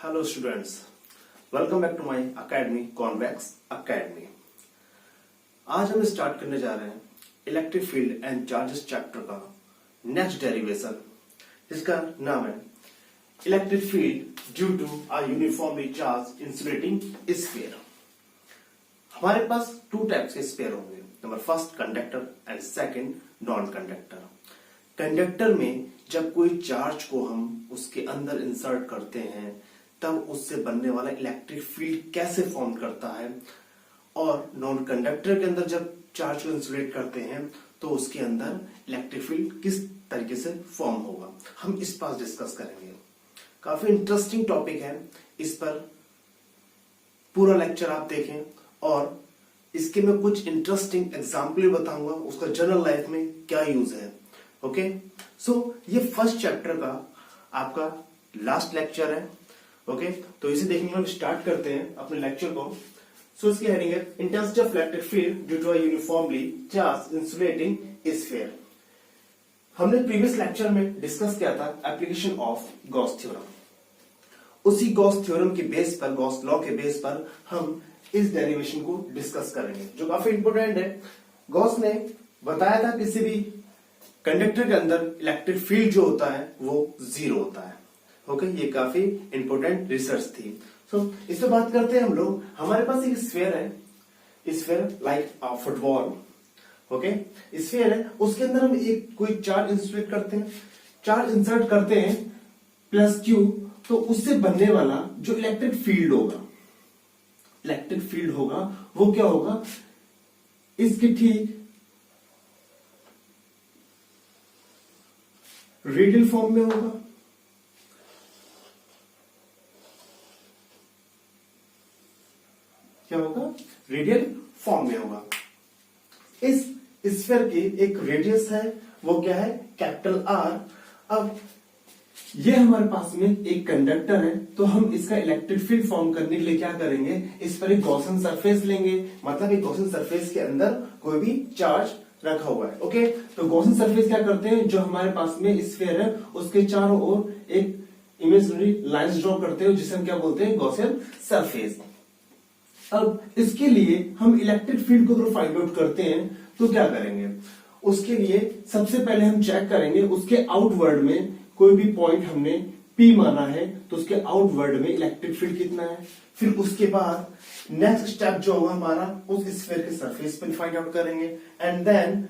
Hello students, welcome back to my academy Convex Academy. आज हम start करने जा रहे हैं electric field and charges chapter का नेक्स्ट डेरिवेशन, जिसका नाम है electric field due to a uniformly charge insulating sphere. हमारे पास टू टाइप्स के स्फीयर होंगे, number first conductor and second non conductor. Conductor में जब कोई चार्ज को हम उसके अंदर इंसर्ट करते हैं तब उससे बनने वाला इलेक्ट्रिक फील्ड कैसे फॉर्म करता है, और नॉन कंडक्टर के अंदर जब चार्ज को इंसुलेट करते हैं तो उसके अंदर इलेक्ट्रिक फील्ड किस तरीके से फॉर्म होगा, हम इस पास डिस्कस करेंगे। काफी इंटरेस्टिंग टॉपिक है, इस पर पूरा लेक्चर आप देखें और इसके मैं कुछ इंटरेस्टिंग एग्जाम्पल बताऊंगा, उसका जनरल लाइफ में क्या यूज है। ओके, सो ये फर्स्ट चैप्टर का आपका लास्ट लेक्चर है। ओके, तो इसे देखने के लिए स्टार्ट करते हैं अपने लेक्चर को। सो इसकी हेडिंग है intensity of electric field due to a uniformly charge insulating sphere. हमने प्रीवियस लेक्चर में डिस्कस किया था एप्लीकेशन ऑफ गॉस थ्योरम। उसी गॉस थ्योरम के बेस पर, गॉस लॉ के बेस पर हम इस डेरिवेशन को डिस्कस करेंगे, जो काफी इंपोर्टेंट है। गॉस ने बताया था किसी भी कंडक्टर के अंदर इलेक्ट्रिक फील्ड जो होता है वो जीरो होता है। ओके, ये काफी इंपोर्टेंट रिसर्च थी। सो इस पे बात करते हैं हम लोग। हमारे पास एक स्फीयर है, स्फीयर लाइक अ फुटबॉल। ओके, स्फीयर है, उसके अंदर हम एक कोई चार्ज इंसुलेट करते हैं, चार्ज इंसर्ट करते हैं प्लस क्यू, तो उससे बनने वाला जो इलेक्ट्रिक फील्ड होगा वो क्या होगा, इसके ठीक रेडियल फॉर्म में होगा। क्या होगा, रेडियल फॉर्म में होगा। इस स्फीयर की एक रेडियस है, वो क्या है, कैपिटल आर। अब ये हमारे पास में एक कंडक्टर है, तो हम इसका इलेक्ट्रिक फील्ड फॉर्म करने के लिए क्या करेंगे, इस पर एक गॉसियन सरफेस लेंगे। मतलब एक गॉसियन सरफेस के अंदर कोई भी चार्ज रखा हुआ है। ओके, तो गॉसियन सरफेस क्या करते हैं, जो हमारे पास में स्फीयर है उसके चारों ओर एक इमेजिनरी लाइंस ड्रॉ करते हैं, जिसे हम क्या बोलते हैं, गॉसियन सरफेस। अब इसके लिए हम इलेक्ट्रिक फील्ड को अगर फाइंड आउट करते हैं तो क्या करेंगे, उसके लिए सबसे पहले हम चेक करेंगे उसके आउटवर्ड में कोई भी पॉइंट हमने P माना है तो उसके आउटवर्ड में इलेक्ट्रिक फील्ड कितना है। फिर उसके बाद नेक्स्ट स्टेप जो होगा हमारा, उस स्फीयर के सरफेस पर फाइंड आउट करेंगे, एंड देन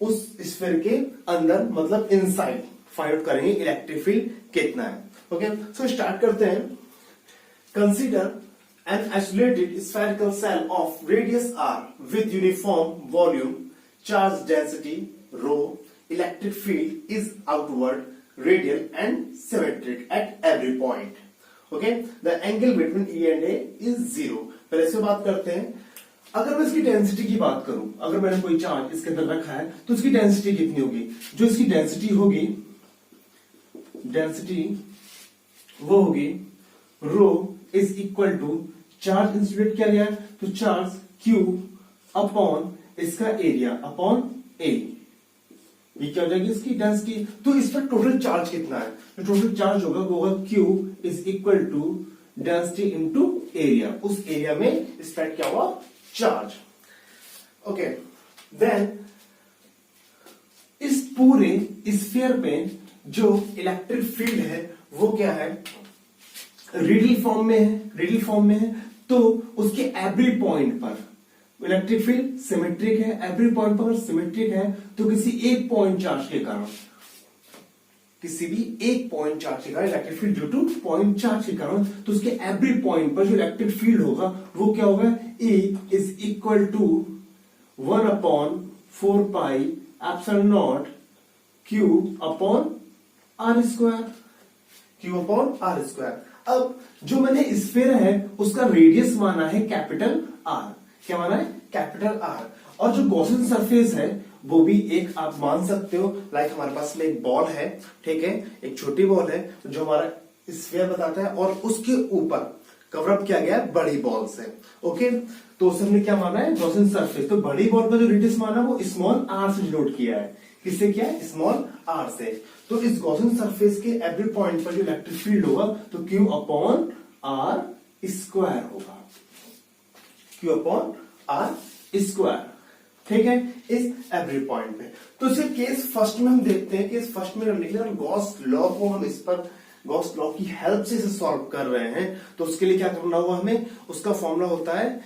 उस स्फीयर के अंदर मतलब इनसाइड फाइंड आउट करेंगे इलेक्ट्रिक फील्ड कितना है। ओके, सो स्टार्ट करते हैं। Consider an isolated spherical cell of radius r with uniform volume, charge density rho, electric field is outward, radial and symmetric at every point. Okay, the angle between E and A is 0. पहले से बात करते हैं। अगर मैं इसकी density की बात करूं, अगर मैंने कोई चार्ज इसके अंदर रखा है तो इसकी डेंसिटी कितनी होगी, जो इसकी डेंसिटी होगी, वो होगी rho is equal to charge insulate किया गया है तो चार्ज Q अपॉन इसका एरिया अपॉन A। ये क्या हो जाएगी, इसकी डेंसिटी। तो इस पर टोटल चार्ज कितना है, तो टोटल चार्ज होगा वो होगा Q is equal to density into area. उस एरिया में स्प्रेड क्या हुआ, चार्ज। ओके, देन इस पूरे स्फीयर पे जो इलेक्ट्रिक फील्ड है वो क्या है, रेडियल फॉर्म में है, तो उसके एवरी पॉइंट पर इलेक्ट्रिक फील्ड सिमेट्रिक है। एवरी पॉइंट पर सिमेट्रिक है तो किसी एक पॉइंट चार्ज के कारण electric field due two point charge के कारण, तो उसके एवरी पॉइंट पर जो इलेक्ट्रिक फील्ड होगा वो क्या होगा, E is equal to 1 upon 4 pi epsilon naught Q upon R square. अब जो मैंने स्फीयर है उसका रेडियस माना है कैपिटल R। क्या माना है, कैपिटल R। और जो गॉसियन सरफेस है वो भी एक आप मान सकते हो, लाइक हमारे पास में एक बॉल है, ठीक है, एक छोटी बॉल है जो हमारा स्फीयर बताता है, और उसके ऊपर कवरअप किया गया है बड़ी बॉल से। ओके, तो उसे हमने क्या माना है, गॉसियन सरफेस। तो बड़ी बॉल का जो रेडियस माना वो स्मॉल r से डिनोट किया है, किससे किया है, स्मॉल r से। तो इस गॉसियन सरफेस के एवरी पॉइंट पर जो इलेक्ट्रिक फील्ड होगा तो Q अपॉन आर स्क्वायर होगा, क्यू अपॉन आर स्क्वायर। ठीक है, इस एवरी पॉइंट पे। तो इसे केस फर्स्ट में हम देखते हैं, केस फर्स्ट में लिख लिया गॉस लॉ को, हम इस पर गॉस लॉ की हेल्प से इसे सॉल्व कर रहे हैं। तो उसके लिए क्या करना होगा हमें, उसका फॉर्मूला होता है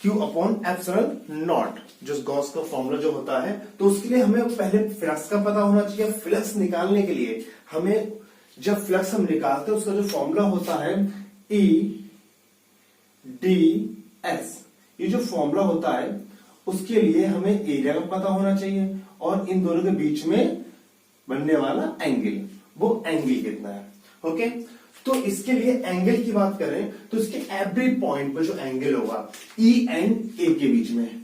Q अपॉन एप्सिलॉन नॉट, जो गॉस का फॉर्मूला जो होता है। तो उसके लिए हमें पहले फ्लक्स का पता होना चाहिए। फ्लक्स निकालने के लिए हमें, जब फ्लक्स हम निकालते हैं उसका जो फॉर्मूला होता है E ds, ये जो फॉर्मूला होता है उसके लिए हमें एरिया का पता होना चाहिए और इन दोनों के बीच में बनने वाला एंगल, वो एंगल कितना है। ओके, तो इसके लिए एंगल की बात करें तो इसके एवरी पॉइंट पर जो एंगल होगा E एंड A के बीच में।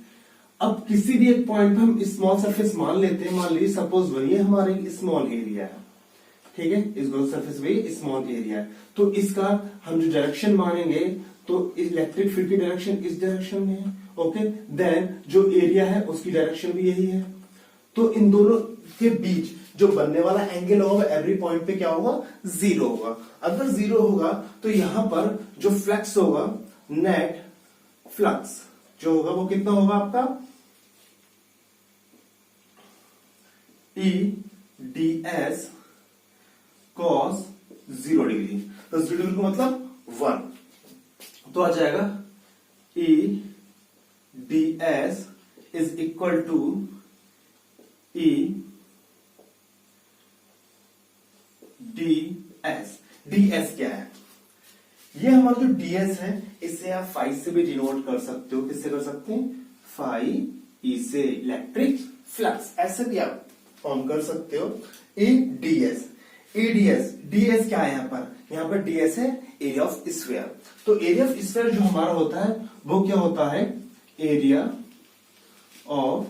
अब किसी भी एक पॉइंट पर हम स्मॉल सरफेस मान लेते हैं, मान लीजिए सपोज वही हमारे स्मॉल एरिया है, ठीक है, इस गोल सरफेस वही स्मॉल एरिया है। तो इसका हम जो डायरेक्शन मानेंगे तो इलेक्ट्रिक फील्ड की डायरेक्शन इस डायरेक्शन में है। ओके, देन जो एरिया है उसकी डायरेक्शन भी यही है। तो इन दोनों के बीच जो बनने वाला एंगल होगा एवरी पॉइंट पे क्या होगा, जीरो होगा। अगर जीरो होगा तो यहां पर जो फ्लक्स होगा, नेट फ्लक्स जो होगा वो कितना होगा आपका, E ds cos 0 डिग्री। तो 0 डिग्री का मतलब 1, तो आ जाएगा E ds is equal to E ds। ds क्या है, ये हमारा जो ds है इसे आप फाई से भी डिनोट कर सकते हो। किससे कर सकते हैं, फाई ई से, इलेक्ट्रिक फ्लक्स, ऐसे भी आप फॉर्म कर सकते हो। E ds, E ds क्या है यहाँ पर, यहाँ पर ds है एरिया ऑफ स्फीयर। तो एरिया ऑफ स्फीयर जो हमारा होता है वो क्या होता है, एरिया ऑफ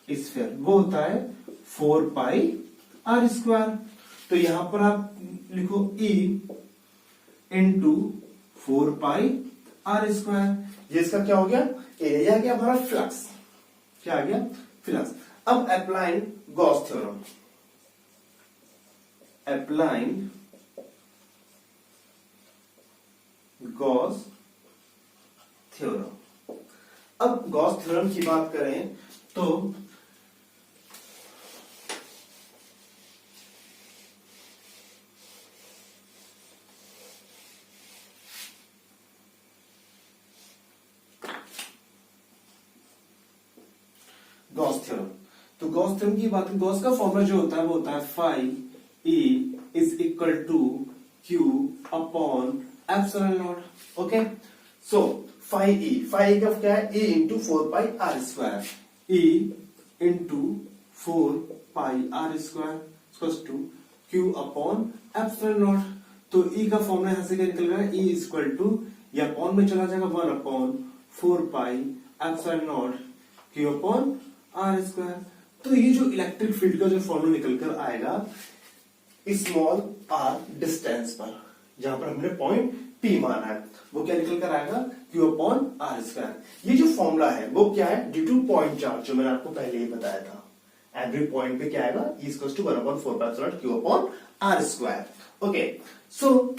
स्फीयर वो होता है 4 पाई आर स्क्वायर। तो यहां पर आप लिखो E into 4 pi R square. ये इसका क्या हो गया, एरिया क्या हमारा फ्लक्स, क्या आ गया, फ्लक्स। अब applying Gauss theorem, applying Gauss theorem. अब गॉस थ्योरम की बात करें तो गॉस थ्योरम, तो गॉस थ्योरम की बात, गॉस का फॉर्मूला जो होता है वो होता है phi E is equal to Q upon epsilon naught. Okay, so phi E का क्या है, A into 4 pi R square, E into 4 pi R square to Q upon epsilon naught. तो ई का फॉर्मूला यहां से क्या निकल रहा है, ई इक्वल टू, ये अपॉन में चला जाएगा 1 upon 4 pi epsilon naught Q upon R square. तो ये जो इलेक्ट्रिक फील्ड का जो फॉर्मूला निकल कर आएगा स्मॉल आर डिस्टेंस पर, जहां पर हमने पॉइंट P माना है, वो क्या निकल कर आएगा, Q अपॉन आर स्क्वायर। ये जो फॉर्मूला है वो क्या है, ड्यू टू पॉइंट चार्ज, जो मैंने आपको पहले ही बताया था। एवरी पॉइंट पे क्या आएगा, E equal to 1 upon 4 pi epsilon Q upon R square. Okay, so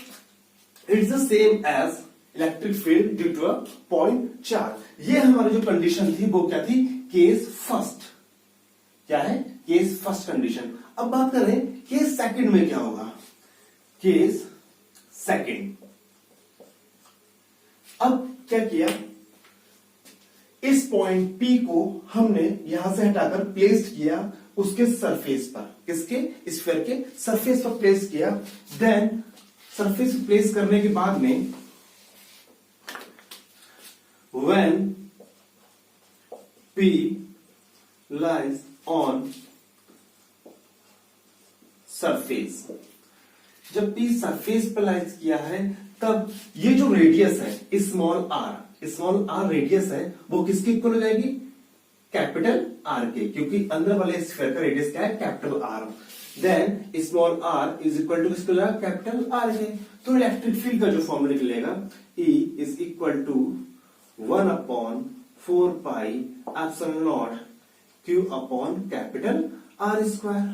it's the same as electric field due to a point charge. ये हमारी जो कंडीशन थी वो क्या थी, केस फर्स्ट। क्या है, केस फर्स्ट कंडीशन। अब बात करें केस सेकंड में क्या होगा, केस सेकंड। अब क्या किया, इस पॉइंट P को हमने यहां से हटाकर प्लेस किया उसके सरफेस पर, किसके, स्फीयर के सरफेस पर प्लेस किया। देन सरफेस प्लेस करने के बाद में when P lies on surface, जब P सरफेस पर लाइज किया है तब ये जो रेडियस है स्मॉल आर रेडियस है वो किसके इक्वल हो जाएगी, कैपिटल आर के, क्योंकि अंदर वाले स्फीयर का रेडियस क्या है, capital R. Then small R is equal to किसको जाएगा, कैपिटल आर के। तो इलेक्ट्रिक फील्ड का जो फॉर्मूला निकलेगा, E is equal to 1 upon 4 pi epsilon naught Q upon capital R square,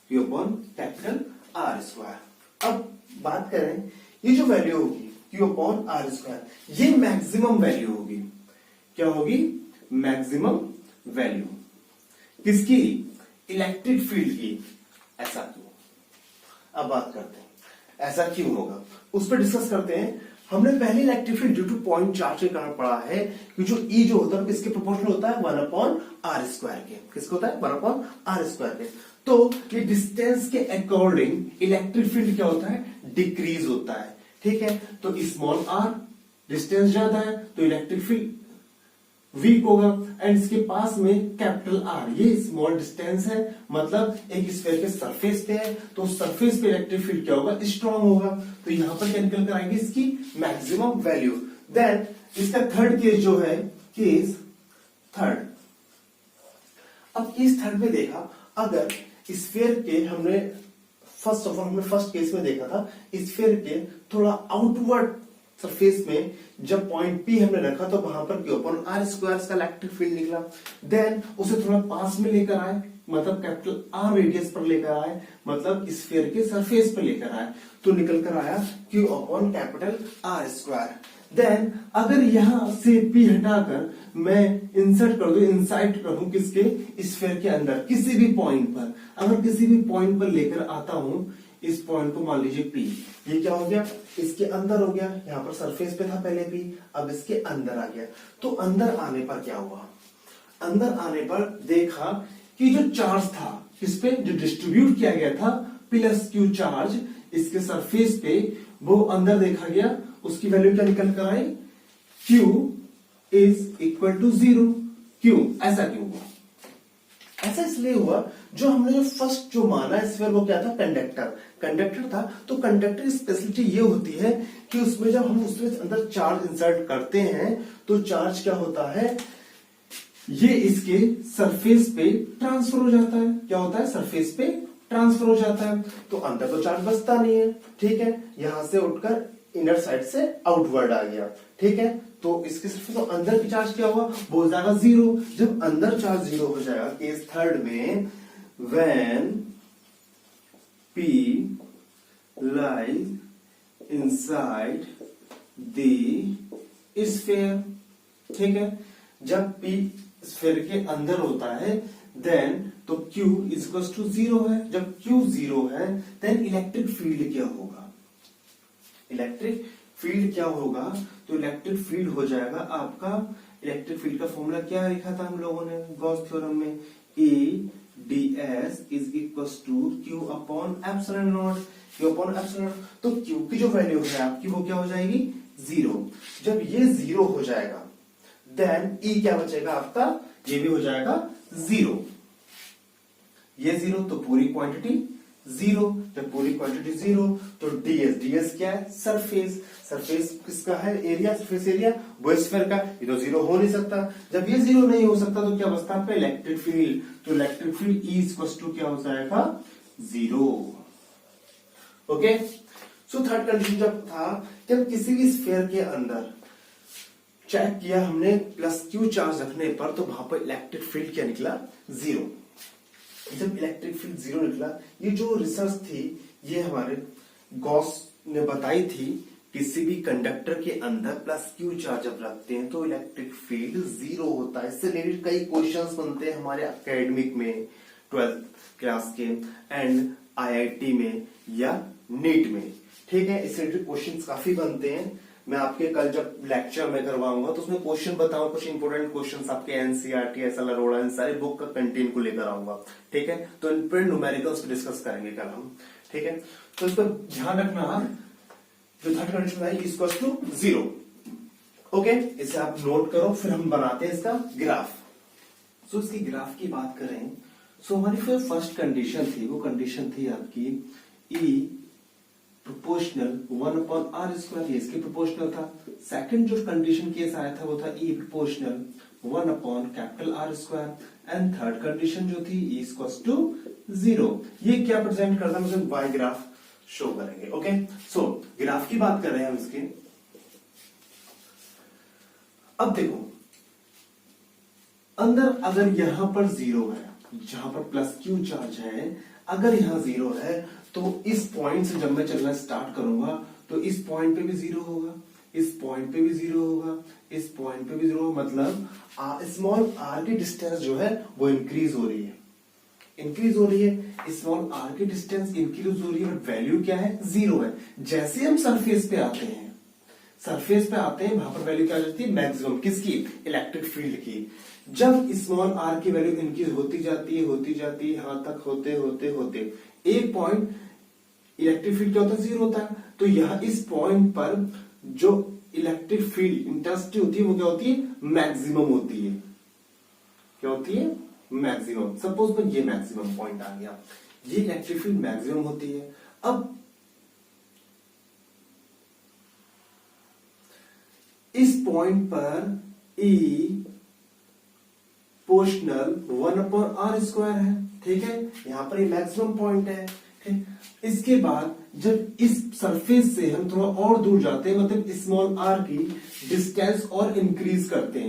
Q upon capital R square. अब बात करें ये जो वैल्यू होगी Q अपॉन आर स्क्वायर, ये मैक्सिमम वैल्यू होगी। क्या होगी? मैक्सिमम वैल्यू किसकी? इलेक्ट्रिक फील्ड की। ऐसा क्यों? अब बात करते हैं ऐसा क्यों होगा, उस पर डिस्कस करते हैं। हमने पहले electric field due two point charge के कारण पढ़ा है कि जो ई जो होता है किसके प्रोपोर्शनल होता है? 1 अपॉन आर स्क्वायर के। किसको होता है? 1 अपॉन आर स्क्वायर के। तो ये डिस्टेंस के अकॉर्डिंग इलेक्ट्रिक फील्ड क्या होता है? डिक्रीज होता है। ठीक है, तो स्मॉल आर डिस्टेंस ज्यादा है तो इलेक्ट्रिक फील्ड वीक होगा, एंड इसके पास में कैपिटल आर, ये स्मॉल डिस्टेंस है, मतलब एक स्फीयर के सरफेस पे है, तो सरफेस पे इलेक्ट्रिक फील्ड क्या होगा? स्ट्रांग होगा। तो यहां पर क्या निकल कर आएंगे? इसकी मैक्सिमम वैल्यू। देन इसका थर्ड केस जो है, केस थर्ड। अब केस थर्ड में देखा, अगर स्फीयर के हमने फर्स्ट केस में देखा था, स्फीयर के थोड़ा आउटवर्ड सरफेस में जब पॉइंट पी हमने रखा तो वहां पर क्यू अपॉन आर स्क्वायर का इलेक्ट्रिक फील्ड निकला। देन उसे थोड़ा पास में लेकर आए, मतलब कैपिटल आर रेडियस पर लेकर आए, मतलब स्फीयर के सरफेस पर लेकर आए, तो निकल कर आया Q upon capital R square. Then अगर यहां से पी हटाकर मैं इंसर्ट कर दूं, इंसाइट करूं किसके? स्फीयर के अंदर किसी भी पॉइंट पर, अगर किसी भी पॉइंट पर लेकर आता हूं इस पॉइंट को, मान लीजिए पी, ये क्या हो गया? इसके अंदर हो गया। यहां पर सरफेस पे था पहले पी, अब इसके अंदर आ गया। तो अंदर आने पर क्या हुआ? अंदर आने पर देखा कि जो चार्ज था किस पे? जो डिस्ट्रीब्यूट किया गया था प्लस क्यू चार्ज इसके सरफेस पे, वो अंदर देखा गया, उसकी वैल्यू क्या निकल कर आई? Q is equal to 0। क्यों? ऐसा क्यों हुआ? ऐसा इसलिए हुआ, जो हमने जो फर्स्ट जो माना स्फीयर वो क्या था? कंडक्टर था। तो कंडक्टर की स्पेशलिटी ये होती है कि उसमें जब हम उसमें अंदर चार्ज इंसर्ट करते हैं तो चार्ज क्या होता है? ये इसके सरफेस पे ट्रांसफर हो जाता है। क्या होता है? सरफेस पे ट्रांसफर हो जाता है, तो अंदर तो चार्ज बचता नहीं है। ठीक है, यहां से उठकर इनर साइड से आउटवर्ड आ गया। ठीक है, तो इसके सरफेस तो अंदर की चार्ज क्या हुआ? वो हो जाएगा 0। जब अंदर चार्ज 0 हो जाएगा, केस थर्ड में, when P lies inside the sphere। ठीक है, जब P स्फीयर के अंदर होता है देन तो Q इक्वल टू 0 है। जब Q 0 है देन इलेक्ट्रिक फील्ड क्या होगा? इलेक्ट्रिक फील्ड क्या होगा? तो इलेक्ट्रिक फील्ड हो जाएगा आपका, इलेक्ट्रिक फील्ड का फॉर्मूला क्या लिखा था हम लोगों ने गॉस थ्योरम में? E ds is equal to Q upon epsilon naught. Q upon epsilon, तो Q की जो वैल्यू है आपकी वो क्या हो जाएगी? 0। जब ये 0 हो जाएगा देन E क्या बचेगा आपका? ये भी हो जाएगा 0। ये 0 तो पूरी क्वांटिटी 0। जब पूरी क्वांटिटी 0 तो ds क्या है? सरफेस। सरफेस किसका है? एरिया, सरफेस एरिया वो स्फीयर का, ये तो 0 हो नहीं सकता। जब ये 0 नहीं हो सकता तो क्या बचता आपका? Electric field. तो electric field E equal to क्या हो जाएगा? 0। ओके, सो थर्ड कंडीशन जब था, जब किसी भी स्फीयर के अंदर चेक किया हमने प्लस क्यू चार्ज रखने पर, तो वहां पर इलेक्ट्रिक फील्ड क्या निकला? 0। जब इलेक्ट्रिक फील्ड 0 निकला, ये जो रिसर्च थी ये हमारे गॉस ने बताई थी, किसी भी कंडक्टर के अंदर प्लस क्यू चार्ज जब रखते हैं तो इलेक्ट्रिक फील्ड 0 होता है। इससे रिलेटेड कई क्वेश्चंस बनते हैं हमारे एकेडमिक में, 12th क्लास के एंड IIT में या नीट में। ठीक है, इससे रिलेटेड क्वेश्चंस काफी बनते हैं। मैं आपके कल जब लेक्चर में करवाऊंगा तो उसमें क्वेश्चन बताऊं, कुछ इंपोर्टेंट क्वेश्चंस आपके एनसीईआरटी, SL अरोड़ा, इन सारे बुक का कंटेंट को लेकर आऊंगा। ठीक है, तो इन पर न्यूमेरिकल्स पे डिस्कस करेंगे कल हम। ठीक है, तो इस पर ध्यान रखना, जो थर्ड कंडीशन है इक्वल टू 0। ओके, इसे आप नोट करो, फिर हम बनाते हैं इसका ग्राफ। सो इसकी ग्राफ की बात करें, सो हमारी फिर फर्स्ट कंडीशन थी, वो कंडीशन थी आपकी E proportional 1 upon R square, ये इसके प्रोपोर्शनल था। सेकंड जो कंडीशन केस आया था वो था E proportional 1 upon capital R square, and third condition जो थी E इक्वल टू 0। ये क्या प्रेजेंट करता है? मुझे वाई ग्राफ शो करेंगे। ओके, सो ग्राफ की बात कर रहे हैं हम इसके। अब देखो, अंदर अगर यहां पर 0 है, जहां पर प्लस क्यू चार्ज है, अगर यहां 0 है तो इस पॉइंट से जब मैं चलना स्टार्ट करूंगा तो इस पॉइंट पे भी जीरो होगा, इस पॉइंट पे भी जीरो होगा, इस पॉइंट पे भी जीरो, मतलब स्मॉल आर की डिस्टेंस जो है वो इंक्रीज हो रही है, इंक्रीज हो रही है। स्मॉल आर की डिस्टेंस इंक्रीज हो रही है, बट वैल्यू क्या है, जीरो है। जैसे हम सरफेस पे आते हैं, सरफेस पे आते हैं, वहां पर वैल्यू क्या जाती है, मैक्सिमम, किसकी, इलेक्ट्रिक फील्ड की। जब स्मॉल आर की वैल्यू इंक्रीज होती जाती है, यहां तक होते होते होते एक पॉइंट इलेक्ट्रिक फील्ड क्या होता है, जीरो होता है। तो यह इस पॉइंट पर जो इलेक्ट्रिक फील्ड इंटेंसिटी होती है वो क्या होती है, मैक्सिमम होती है। क्या होती है, मैक्सिमम। सपोज में ये मैक्सिमम पॉइंट आ गया, ये इलेक्ट्रिक फील्ड मैक्सिमम होती है। अब इस पॉइंट पर E पोर्शनल 1/r² है, ठीक है, यहां पर ये मैक्सिमम पॉइंट है, ठीक। इसके बाद जब इस सरफेस से हम थोड़ा और दूर जाते हैं, मतलब स्मॉल r की डिस्टेंस और इंक्रीज करते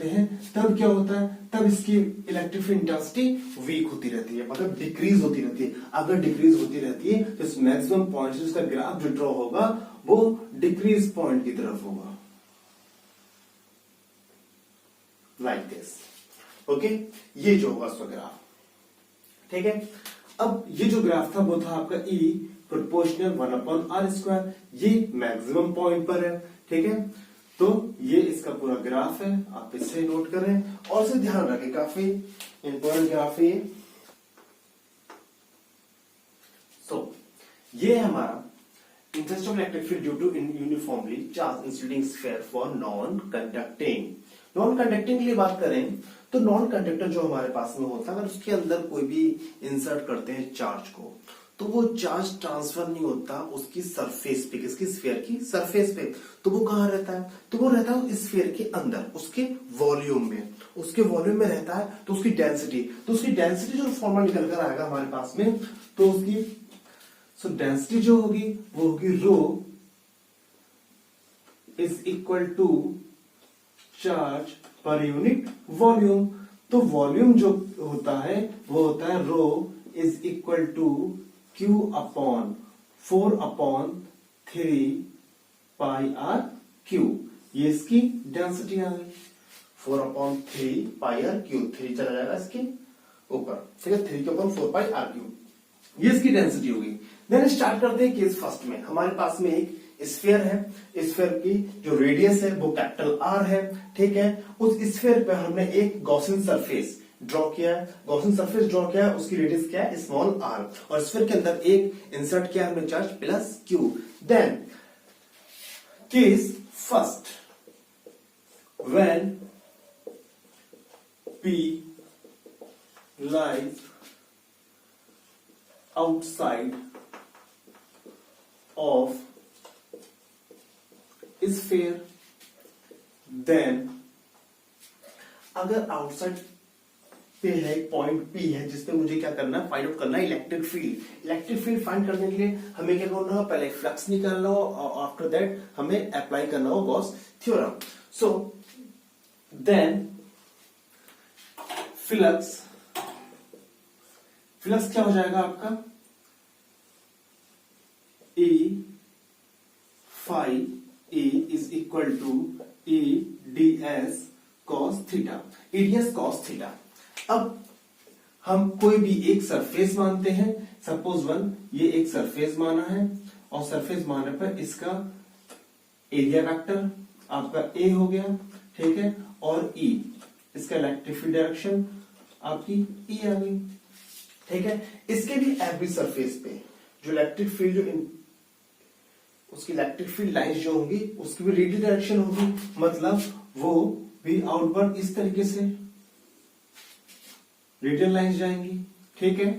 हैं, तब क्या होता है, तब इसकी इलेक्ट्रिक फील्ड इंटेंसिटी वीक होती रहती है, मतलब डिक्रीज होती रहती है। अगर डिक्रीज होती रहती है तो इस मैक्सिमम पॉइंट से इसका ग्राफ जो ड्रॉ होगा वो डिक्रीज पॉइंट की तरफ होगा, लाइक दिस। ओके, ये जो होगा उसका ग्राफ, ठीक है। अब ये जो ग्राफ था वो था आपका E प्रोपोर्शनल 1/r², ये मैक्सिमम पॉइंट पर है, ठीक है। तो ये इसका पूरा ग्राफ है, आप इससे नोट करें और इसे ध्यान रखें, काफी इंपॉर्टेंट ग्राफ है। सो ये है हमारा interest of electric field due to uniformly charge insulating sphere for non conducting. Non conducting के लिए बात करें तो नॉन कंडक्टर जो हमारे पास में होता है, अगर उसके अंदर कोई भी इंसर्ट करते हैं चार्ज को, तो वो चार्ज ट्रांसफर नहीं होता उसकी सरफेस पे, किसकी, स्फीयर की सरफेस पे। तो वो कहां रहता है, तो वो रहता है स्फीयर के अंदर, उसके वॉल्यूम में, उसके वॉल्यूम में रहता है। तो उसकी डेंसिटी जो फॉर्मूला निकल कर आएगा हमारे पास में, तो उसकी डेंसिटी जो होगी वो होगी rho is equal to charge per unit volume. तो वॉल्यूम जो होता है वो होता है rho is equal to Q upon 4/3 pi R cube. ये इसकी डेंसिटी आ गई, 4/3 पाई आर क्यू, 3 चला जाएगा इसके ऊपर, ठीक है, 3 के ऊपर 4 पाई आर क्यू, ये इसकी डेंसिटी होगी। देन स्टार्ट करते हैं केस फर्स्ट में। हमारे पास में एक स्फीयर है, स्फीयर की जो रेडियस है वो कैपिटल R है, ठीक है। उस स्फीयर पे हमने एक गॉसियन सरफेस ड्रॉ किया है, उसकी रेडियस क्या है, स्मॉल r, और स्फीयर के अंदर एक इंसर्ट किया हमने charge plus q। Then case first, when P lies outside of sphere, then अगर आउटसाइड पे है, पॉइंट P है जिसपे मुझे क्या करना है, फाइंड आउट करना है electric field. Electric field find करने के लिए हमें क्या करना हो, पहले फ्लक्स निकालना हो और आफ्टर दैट हमें अप्लाई करना हो Gauss theorem. So then flux क्या हो जाएगा आपका, E phi E is equal to E ds cos theta, ds cos theta. अब हम कोई भी एक सरफेस मानते हैं, सपोज 1, ये एक सरफेस माना है, और सरफेस मानने पर इसका एरिया वेक्टर आपका A हो गया, ठीक है, और E इसका इलेक्ट्रिक फील्ड डायरेक्शन आपकी E आ गई, ठीक है। इसके भी एवरी सरफेस पे जो इलेक्ट्रिक फील्ड, जो उसकी इलेक्ट्रिक फील्ड लाइंस जो होंगी उसकी भी रेडियल डायरेक्शन होगी, मतलब वो भी आउटवर्ड इस तरीके से रेडियल लाइंस जाएंगी, ठीक है,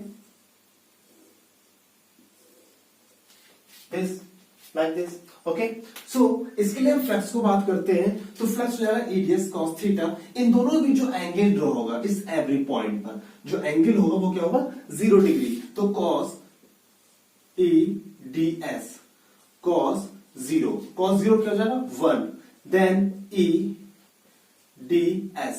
दिस लाइक दिस। ओके, सो इसके लिए हम फ्लक्स को बात करते हैं, तो फ्लक्स हो जाएगा ds cos थीटा। इन दोनों भी जो एंगल ड्रॉ होगा इस एवरी पॉइंट पर, जो एंगल होगा वो क्या होगा, 0 डिग्री। तो cos E ds cos 0 क्या हो जाएगा, 1। Then E ds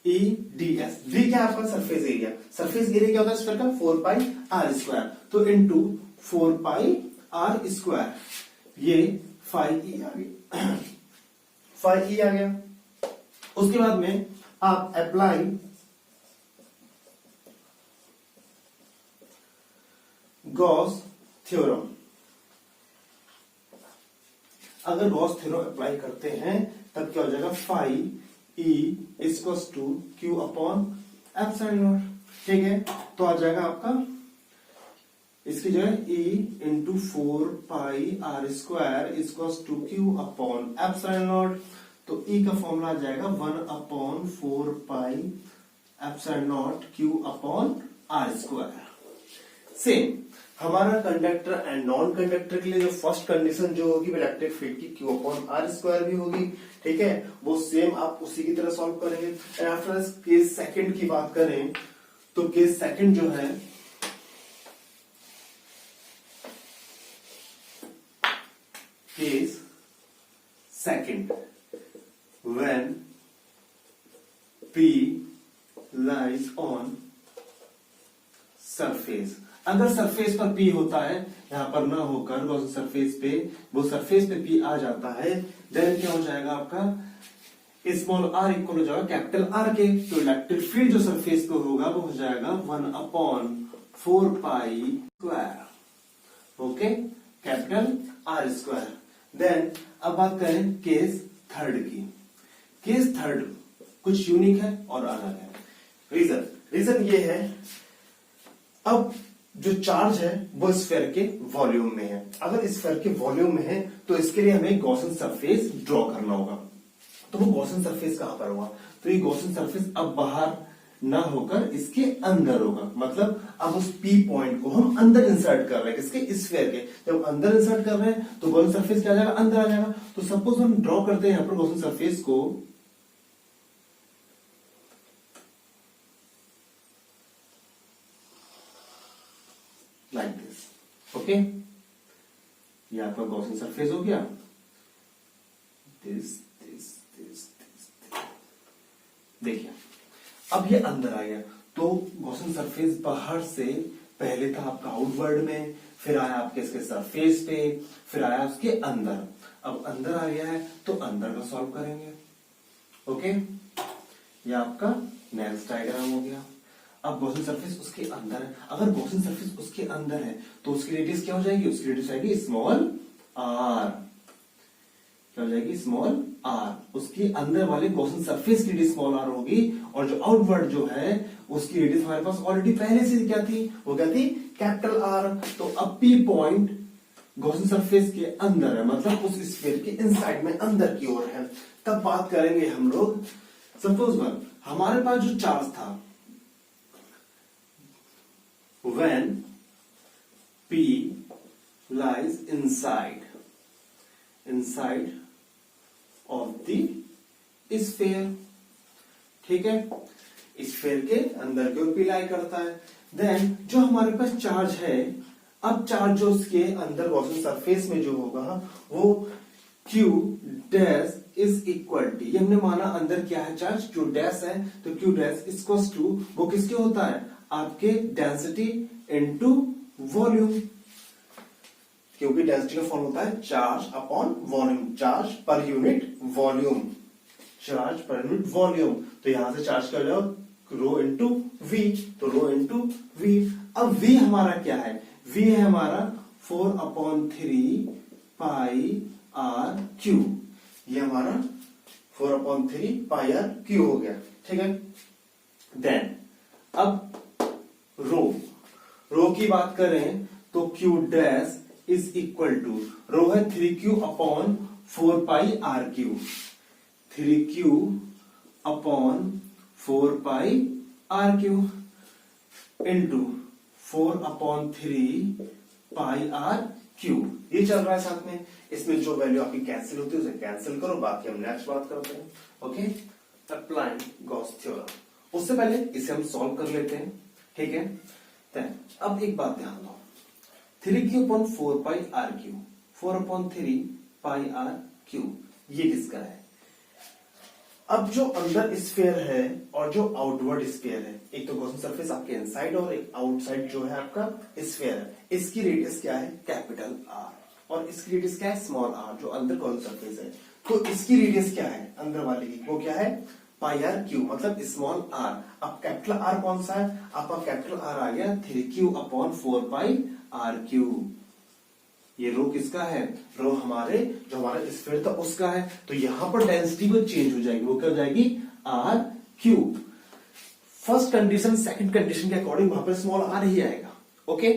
E D S. D क्या है आपका सरफेस एरिया। सरफेस एरिया क्या होता है स्फीयर का 4 पाई आर स्क्वायर, तो इनटू 4 पाई आर स्क्वायर, ये 5e आ गया 5e आ गया। उसके बाद में आप अप्लाई गॉस थ्योरम। अगर गॉस थ्योरम अप्लाई करते हैं तब क्या हो जाएगा 5e equals to q upon epsilon naught. ठीक है, तो आ जाएगा आपका इसकी जगह e into 4 pi R square equals to q upon epsilon naught. तो e का फॉर्मूला आ जाएगा 1 upon 4 pi epsilon naught q upon R square. Same हमारा कंडक्टर एंड नॉन कंडक्टर के लिए जो फर्स्ट कंडीशन जो होगी इलेक्ट्रिक फील्ड की q अपॉन आर स्क्वायर भी होगी। ठीक है, वो सेम आप उसी की तरह सॉल्व करेंगे। एंड आफ्टर केस सेकंड की बात करें तो केस सेकंड जो है case second when P lies on surface. अगर सरफेस पर P होता है, यहां पर ना होकर वो सरफेस पे P आ जाता है, देन क्या हो जाएगा आपका स्मॉल r इक्वल हो जाएगा कैपिटल R के। तो इलेक्ट्रिक फील्ड जो सरफेस पे होगा वो हो जाएगा 1 upon 4 pi square, okay, capital R square. Then अब बात करें केस थर्ड की। केस थर्ड कुछ यूनिक है और अलग है। रीजन ये है, अब जो चार्ज है वो स्फीयर के वॉल्यूम में है। अगर स्फीयर के वॉल्यूम में है तो इसके लिए हमें गॉसियन सरफेस ड्रॉ करना होगा। तो वो गॉसियन सरफेस कहां पर होगा, तो ये गॉसियन सरफेस अब बाहर ना होकर इसके अंदर होगा। मतलब अब उस P पॉइंट को हम अंदर इंसर्ट कर रहे हैं, किसके स्फीयर के। जब अंदर इंसर्ट कर रहे हैं तो गॉसियन सरफेस क्या आ जाएगा, अंदर आ जाएगा। तो सपोज हम ड्रॉ करते हैं यहां पर गॉसियन सरफेस को, लाइक दिस, ओके। ये आपका गॉसियन सरफेस हो गया, दिस। देखिए अब ये अंदर आ गया, तो गॉसियन सरफेस बाहर से पहले था आपका आउटवर्ड में, फिर आया आपके इसके सरफेस पे, फिर आया उसके अंदर। अब अंदर आ गया है तो अंदर का सॉल्व करेंगे, ओके। ये आपका नेक्स्ट डायग्राम हो गया। अब गॉसियन सरफेस उसके अंदर है। अगर गॉसियन सरफेस उसके अंदर है तो उसकी रेडियस क्या हो जाएगी, उसकी रेडियस आएगी स्मॉल r। क्या हो जाएगी, स्मॉल r। उसके अंदर वाले गॉसियन सरफेस की रेडियस स्मॉल r होगी, और जो आउटवर्ड जो है उसकी रेडियस हमारे पास ऑलरेडी पहले से क्या थी, वो क्या थी, कैपिटल R। तो अब P पॉइंट गॉसियन सरफेस के अंदर है, मतलब उस स्फीयर के इनसाइड में अंदर की ओर है। तब बात करेंगे हम लोग, सपोज वन हमारे पास जो चार्ज था, when P lies inside of the sphere, ठीक है, स्फीयर के अंदर की ओर P लाई करता है। देन जो हमारे पास चार्ज है, अब चार्ज जो उसके अंदर गॉसियन सरफेस में जो होगा वो Q dash is equal to, ये हमने माना अंदर क्या है चार्ज Q डैश है, तो Q डैश इक्वल्स टू वो किसके होता है, आपके डेंसिटी इनटू वॉल्यूम। क्योंकि डेंसिटी का फॉर्म होता है charge upon volume, charge per unit volume, charge per unit volume. तो यहां से चार्ज कर लो रो इंटू वी, तो रो इंटू वी। अब वी हमारा क्या है, वी है हमारा 4/3 पाई आर क्यू। ये हमारा 4/3 पाई आर क्यू हो गया, ठीक है। देन अब रो की बात करें तो Q dash is equal to, rho है 3Q upon 4 pi R cube, 3Q upon 4 pi R cube into 4/3 pi R cube. ये चल रहा है साथ में, इसमें जो वैल्यू आपकी कैंसिल होती है उसे कैंसिल करो, बाकी हम नेक्स्ट बात करते हैं, ओके। Applying Gauss theorem. उससे पहले इसे हम सॉल्व कर लेते हैं, ठीक है। अब एक बात ध्यान दो, 3Q upon 4 pi R cube, 4/3 pi R cube, ये किसका है। अब जो अंदर स्फीयर है और जो आउटवर्ड स्फीयर है, एक तो गॉसियन सरफेस आपके इनसाइड और एक आउटसाइड जो है आपका स्फीयर है, इसकी रेडियस क्या है? कैपिटल आर, और इसकी रेडियस क्या है? स्मॉल आर, जो अंदर गॉसियन सरफेस है। तो इसकी रेडियस क्या है अंदर वाले की? वो क्या है? पाई आर क्यू, मतलब स्मॉल आर। अब कैपिटल आर कौन सा है? आपका कैपिटल आर आ गया 3q/4 पाई आर क्यू। ये रो किसका है? रो हमारे जो हमारा स्फीयर था उसका है। तो यहां पर डेंसिटी वो चेंज हो जाएगी, वो क्या हो जाएगी? R cube. First condition second condition के अकॉर्डिंग वहां पर स्मॉल आर ही आएगा। ओके,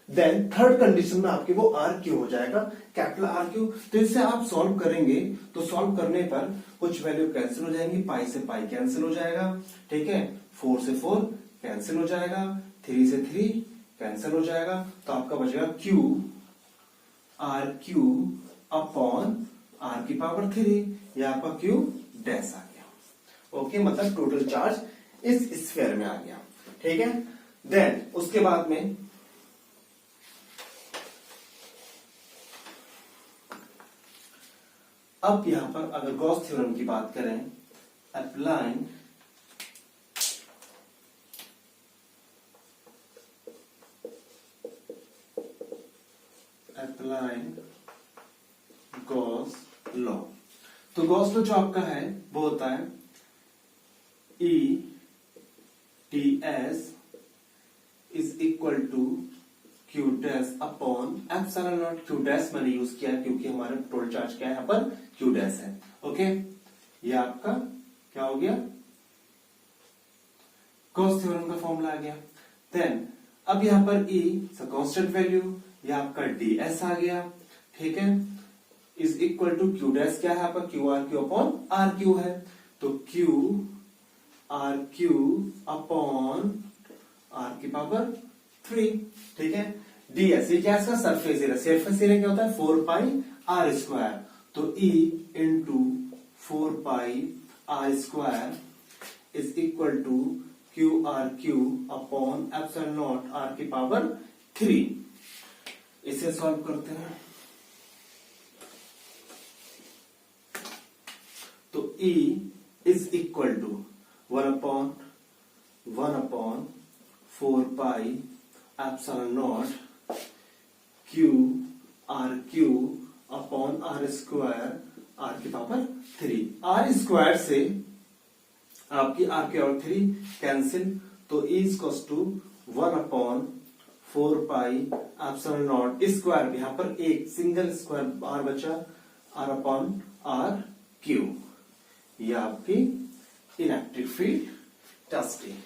देन थर्ड कंडीशन में आपके वो आर क्यू हो जाएगा, कैपिटल आर क्यू। तो इससे आप सॉल्व करेंगे तो सॉल्व करने पर कुछ वैल्यू कैंसिल हो जाएंगी, पाई से पाई कैंसिल हो जाएगा, ठीक है, 4 से 4 कैंसिल हो जाएगा, 3 से 3 कैंसिल हो जाएगा। तो आपका बचेगा Q R cube upon R की पावर 3, या आपका क्यू डैश आ गया। ओके, मतलब टोटल चार्ज इस स्फीयर में आ गया, ठीक है। देन उसके बाद में अब यहां पर अगर गॉस थ्योरम की बात करें, अप्लाइंग गॉस लॉ, तो गॉस लॉ जो आपका है वो होता है E ts is equal to Q dash upon epsilon naught. Q dash मैंने यूज किया है क्योंकि हमारे टोटल चार्ज क्या है यहाँ पर? क्यू डैश है। ओके, ये आपका क्या हो गया? गॉस थ्योरम का फॉर्मूला आ गया। देन अब यहां पर E कांस्टेंट वैल्यू, ये आपका ds आ गया, ठीक है, is equal to Q dash क्या है आपका? Q R cube upon R cube है। तो Q R cube upon R की पावर 3, ठीक है। ds ये क्या है? इसका सरफेस एरिया। सरफेस एरिया क्या होता है? 4 पाई आर स्क्वायर। तो E into 4 pi R square is equal to Q R cube upon epsilon naught R की पावर 3। इसे सॉल्व करते हैं तो E is equal to 1 upon 4 pi epsilon naught Q upon R square R की power 3। R square से आपकी R की power 3 cancel, तो E equals to 1 upon 4 pi epsilon naught square, यहां पर एक सिंगल स्क्वायर आर बचा, आर अपॉन आर क्यू। ये आपकी इलेक्ट्रिक फील्ड टेस्टिंग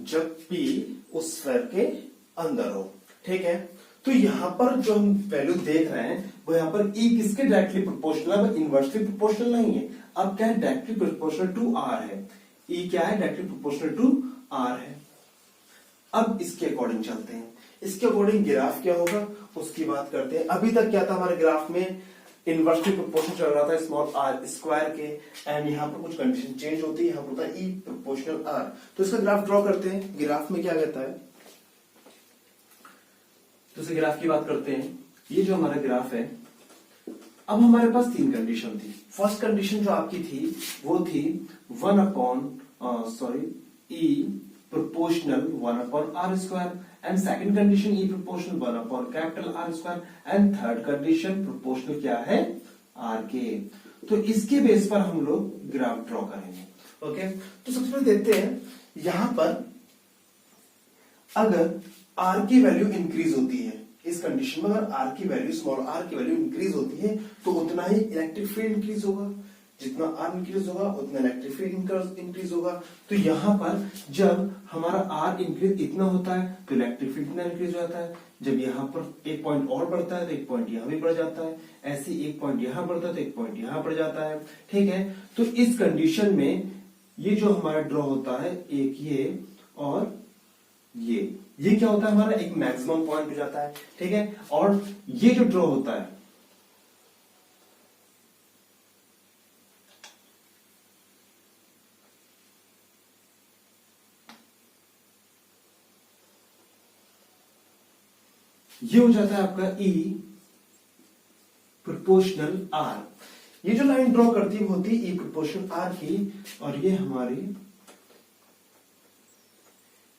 जब P उस स्फीयर के अंदर हो, ठीक है। तो यहां पर जो हम वैल्यू देख रहे हैं वो यहां पर E किसके डायरेक्टली प्रोपोर्शनल है? इनवर्सली प्रोपोर्शनल नहीं है। अब क्या है? डायरेक्टली प्रोपोर्शनल टू R है। E क्या है? डायरेक्टली प्रोपोर्शनल टू R है। अब इसके अकॉर्डिंग चलते हैं, इसके अकॉर्डिंग ग्राफ क्या होगा उसकी बात करते हैं। अभी तक क्या था हमारे ग्राफ में? इनवर्सली प्रोपोर्शनल चल रहा था स्मॉल आर स्क्वायर के, एंड यहाँ पर कुछ कंडीशन चेंज होती है, यहाँ पर होता है E प्रोपोर्शनल R। तो इसका ग्राफ ड्रॉ करते हैं। ग्राफ में क्या कहता है? तो इस ग्राफ की बात करते हैं। ये जो हमारा ग्राफ है, अब हमारे पास 3 कंडीशन थी। फर्स्ट कंडीशन जो आपकी थी वो थी 1 upon E proportional 1 upon r square, and second condition E proportional 1 upon capital R square, and third condition proportional क्या है? R के। तो इसके बेस पर हम लोग ग्राफ ड्रॉ करेंगे। ओके, तो सबसे पहले देखते हैं यहां पर अगर R की वैल्यू इंक्रीज होती है, इस कंडीशन में अगर R की वैल्यू स्मॉल r की वैल्यू इंक्रीज होती है तो उतना ही इलेक्ट्रिक फील्ड इंक्रीज होगा। जितना R इंक्रीज होगा उतना इलेक्ट्रिक फील्ड इंक्रीज होगा। तो यहां पर जब हमारा R इंक्रीज इतना होता है तो इलेक्ट्रिक फील्ड इतना इंक्रीज हो जाता है। जब यहां पर एक पॉइंट और बढ़ता है तो एक पॉइंट यहां भी बढ़ जाता है, ऐसे एक पॉइंट यहां बढ़ता है तो एक पॉइंट यहां बढ़ जाता है, ठीक है। तो इस कंडीशन में ये जो हमारा ड्रॉ होता है, एक ये और ये क्या होता है? हमारा एक मैक्सिमम पॉइंट हो जाता है, ठीक है। और ये जो ड्रॉ होता है ये हो जाता है आपका E प्रोपोर्शनल R। ये जो लाइन ड्रॉ करती है वो होती है ई प्रोपोर्शनल आर की, और ये हमारी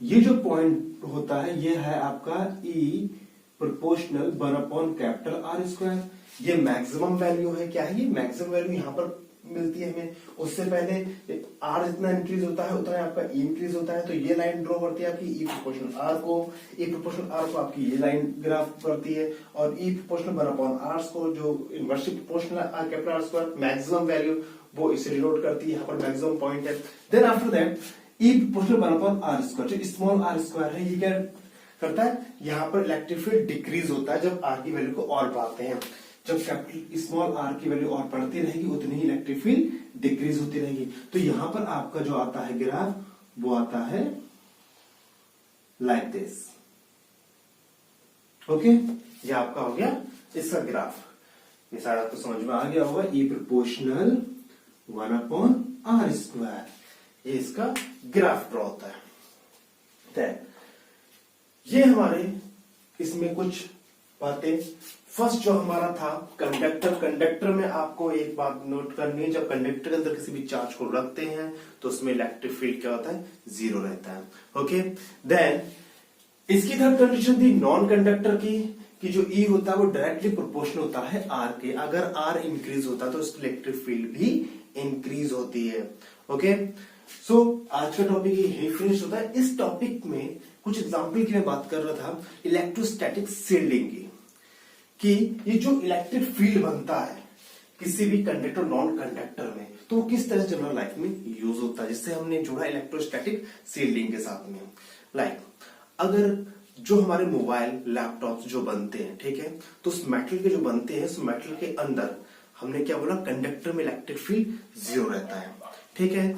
ये जो पॉइंट होता है ये है आपका ई प्रोपोर्शनल 1/R²। ये मैक्सिमम वैल्यू है। क्या है ये मैक्सिमम वैल्यू यहाँ पर मिलती है हमें। उससे पहले आर जितना इंक्रीज होता है उतना आपका ई इंक्रीज होता है। तो ये लाइन ड्रॉ करती है आपकी ई प्रोपोर्शनल आर को, ई प्रोपोर्शनल आर को आपकी ये लाइन ग्राफ करती है, और ई प्रोपोर्शनल 1/R को जो inversely proportional R capital R² maximum value वो इसे डिनोट करती है। यहाँ पर मैक्सिमम पॉइंट है। Then after that E proportional 1/R², जो स्मॉल R² है ये क्या करता है, यहाँ पर इलेक्ट्रिक फील्ड डिक्रीज होता है जब आर की वैल्यू को और बढ़ाते हैं। जब कैपिटल स्मॉल आर की वैल्यू और बढ़ती रहेगी उतनी ही इलेक्ट्रिक फील्ड डिक्रीज होती रहेगी। तो यहां पर आपका जो आता है ग्राफ वो आता है लाइक दिस। ओके, ये आपका हो गया इसका ग्राफ। ये सारा आपको समझ में आ गया होगा। ई प्रोपोर्शनल 1/R², ये इसका ग्राफ ड्रॉ होता है। ये हमारे इसमें कुछ बातें। फर्स्ट जो हमारा था कंडक्टर में आपको एक बात नोट करनी है, जब कंडक्टर के अंदर किसी भी चार्ज को रखते हैं तो उसमें इलेक्ट्रिक फील्ड क्या होता है, 0 रहता है। ओके, देन इसकी थर्ड कंडीशन थी नॉन कंडक्टर की, कि जो ई होता है वो डायरेक्टली प्रोपोर्शनल होता है आर के। अगर आर इंक्रीज होता है तो उसकी इलेक्ट्रिक फील्ड भी इंक्रीज होती है। ओके, सो आज का टॉपिक यही फिनिश होता है। इस टॉपिक में कुछ एग्जाम्पल की मैं बात कर रहा था इलेक्ट्रोस्टैटिक शील्डिंग की, कि ये जो इलेक्ट्रिक फील्ड बनता है किसी भी कंडक्टर नॉन कंडक्टर में, तो वो किस तरह जनरल लाइफ में यूज होता है, जिससे हमने जोड़ा इलेक्ट्रोस्टैटिक शील्डिंग के साथ में। लाइक अगर जो हमारे मोबाइल लैपटॉप्स जो बनते हैं, ठीक है, तो उस मेटल के जो बनते हैं, उस मेटल के अंदर हमने क्या बोला, कंडक्टर में इलेक्ट्रिक फील्ड 0 रहता है। ठीक है,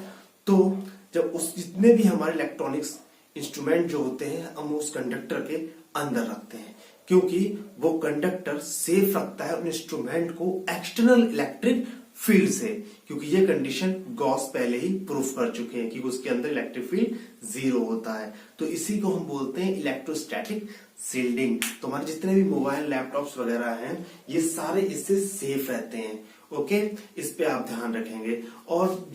तो जब उस जितने भी हमारे इलेक्ट्रॉनिक्स इंस्ट्रूमेंट जो होते हैं हम उस कंडक्टर के अंदर रखते हैं, क्योंकि वो कंडक्टर सेफ रखता है उन इंस्ट्रूमेंट को एक्सटर्नल इलेक्ट्रिक फील्ड से, क्योंकि ये कंडीशन गॉस पहले ही प्रूफ कर चुके हैं कि उसके अंदर इलेक्ट्रिक फील्ड 0 होता है। तो इसी को हम बोलते हैं इलेक्ट्रोस्टैटिक शील्डिंग। तो हमारे जितने भी मोबाइल लैपटॉप्स वगैरह हैं ये सारे इससे सेफ रहते हैं। ओके, इस पे आप ध्यान रखेंगे। और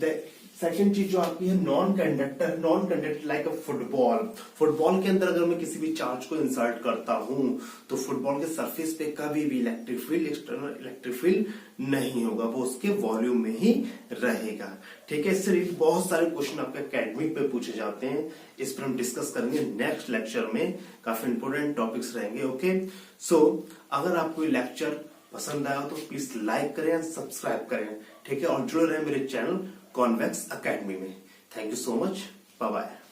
सेकंड चीज जो आपकी है नॉन कंडक्टर लाइक अ फुटबॉल के अंदर अगर मैं किसी भी चार्ज को इंसर्ट करता हूं तो फुटबॉल के सरफेस पे कभी भी electric field, external electric field नहीं होगा, वो उसके वॉल्यूम में ही रहेगा। ठीक है, इससे रिलेटेड बहुत सारे क्वेश्चन आपके एकेडमिक पे पूछे जाते हैं। इस पर हम डिस्कस करेंगे नेक्स्ट लेक्चर में, काफी इंपोर्टेंट टॉपिक्स रहेंगे। ओके, सो अगर आपको ये लेक्चर पसंद आया तो प्लीज लाइक करें, सब्सक्राइब करें। ठीक है, और जुड़े रहे मेरे चैनल कॉन्वेक्स एकेडमी में। Thank you so much, bye bye.